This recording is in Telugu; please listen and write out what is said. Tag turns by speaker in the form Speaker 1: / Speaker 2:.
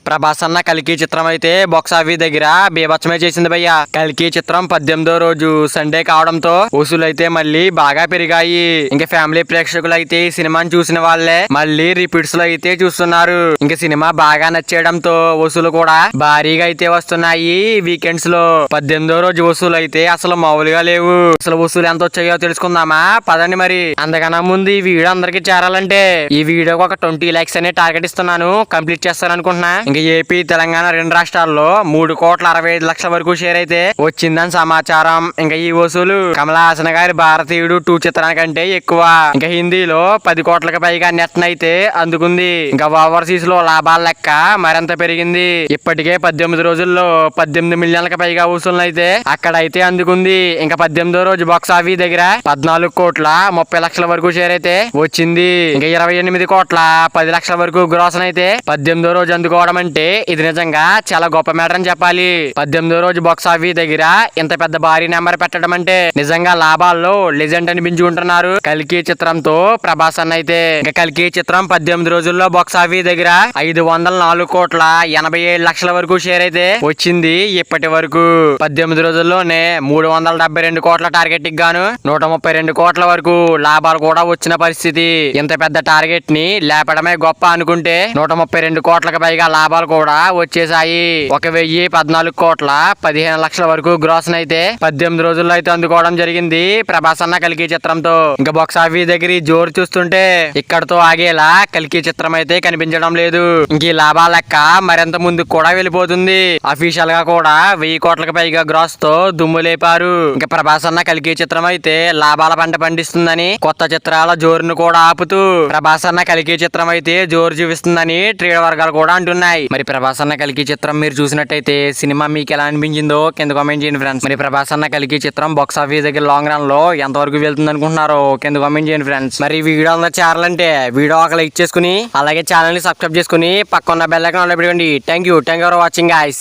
Speaker 1: ప్రభాస్ అన్న కల్కి చిత్రం అయితే బాక్స్ ఆఫీస్ దగ్గర బీభత్సమే చేసింది భయ్య. కల్కి చిత్రం 18వ రోజు సండే కావడంతో వసూలు అయితే మళ్ళీ బాగా పెరిగాయి. ఇంకా ఫ్యామిలీ ప్రేక్షకులు అయితే ఈ సినిమాని చూసిన వాళ్ళే మళ్ళీ రిపీట్స్ లో అయితే చూస్తున్నారు. ఇంకా సినిమా బాగా నచ్చేయడంతో వసూలు కూడా భారీగా అయితే వస్తున్నాయి. వీకెండ్స్ లో 18వ రోజు వసూలు అయితే అసలు మామూలుగా లేవు. అసలు వసూలు ఎంత వచ్చాయో తెలుసుకుందామా పదండి. మరి అందుకన్నా ముందు ఈ వీడియో అందరికి చేరాలంటే ఈ వీడియోకి ఒక 20 లైక్స్ అనే టార్గెట్ ఇస్తున్నాను. కంప్లీట్ చేస్తారనుకుంటున్నా. ఇంకా ఏపీ తెలంగాణ రెండు రాష్ట్రాల్లో 3,65,00,000 వరకు షేర్ అయితే వచ్చిందని సమాచారం. ఇంకా ఈ వసూలు కమల్ హాసన్ గారి భారతీయుడు 2 చిత్రానికంటే ఎక్కువ. ఇంకా హిందీలో 10 కోట్లకు పైగా నెట్ అయితే అందుకుంది. ఇంకా ఓవర్సీస్ లో లాభాల లెక్క మరింత పెరిగింది. ఇప్పటికే 18 రోజుల్లో 18 మిలియన్లకు పైగా వసూలు అయితే అక్కడైతే అందుకుంది. ఇంకా 18వ రోజు బాక్స్ ఆఫీస్ దగ్గర 14,30,00,000 వరకు షేర్ అయితే వచ్చింది. ఇంకా 28 కోట్ల 10 లక్షల వరకు గ్రాస్ అయితే 18వ రోజు అందుకోవడం అంటే ఇది నిజంగా చాలా గొప్ప మ్యాటర్ అని చెప్పాలి. 18వ రోజు బాక్స్ ఆఫీస్ దగ్గర ఇంత పెద్ద భారీ నెంబర్ పెట్టడం అంటే నిజంగా లాభాల్లో లెజెండ్ అనిపించుకుంటున్నారు కల్కి చిత్రంతో ప్రభాస్ అన్న అయితే. ఇంకా కల్కి చిత్రం 18 రోజుల్లో బాక్స్ ఆఫీస్ దగ్గర 504,87,00,000 వరకు షేర్ అయితే వచ్చింది. ఇప్పటి వరకు 18 రోజుల్లోనే 372 కోట్ల టార్గెట్ కి గాను 132 కోట్ల వరకు లాభాలు కూడా వచ్చిన పరిస్థితి. ఇంత పెద్ద టార్గెట్ ని లేపడమే గొప్ప అనుకుంటే 132 కోట్లకు పైగా లాభాలు కూడా వచ్చేసాయి. 1,014,15,00,000 వరకు గ్రాస్ అయితే 18 రోజుల్లో అయితే అందుకోవడం జరిగింది ప్రభాస్ అన్న కల్కి చిత్రంతో. ఇంకా బాక్స్ ఆఫీస్ దగ్గర జోరు చూస్తుంటే ఇక్కడతో ఆగేలా కల్కి చిత్రం అయితే కనిపించడం లేదు. ఇంక ఈ లాభాల లెక్క మరింత ముందుకు కూడా వెళ్ళిపోతుంది. అఫీషియల్ గా కూడా 1000 కోట్లకు పైగా గ్రాస్ తో దుమ్ము లేపారు. ఇంకా ప్రభాస్ అన్న కల్కి చిత్రం అయితే లాభాల పంట పండిస్తుందని కొత్త చిత్రాల జోరును కూడా ఆపుతూ ప్రభాస్ అన్న కల్కి చిత్రం అయితే జోరు చూపిస్తుందని ట్రేడ్ వర్గాలు కూడా అంటున్నాయి. మరి ప్రభాస్ అన్న కల్కి చిత్రం మీరు చూసినట్టయితే సినిమా మీకు ఎలా అనిపించిందో కింద కామెంట్ చేయండి ఫ్రెండ్స్. మరి ప్రభాస్ అన్న కల్కి చిత్రం బాక్స్ ఆఫీస్ దగ్గర లాంగ్ రన్ లో ఎంత వరకు వెళ్తుంది అనుకుంటున్నారో కింద కామెంట్ చేయండి ఫ్రెండ్స్. మరి వీడియో అందరూ చేరాలంటే వీడియో ఒక లైక్ చేసుకుని అలాగే ఛానల్ ని సబ్స్క్రైబ్ చేసుకుని పక్కన బెల్ ఐకాన్ ఆన్ లో పెట్టుకోండి. Thank you for watching guys.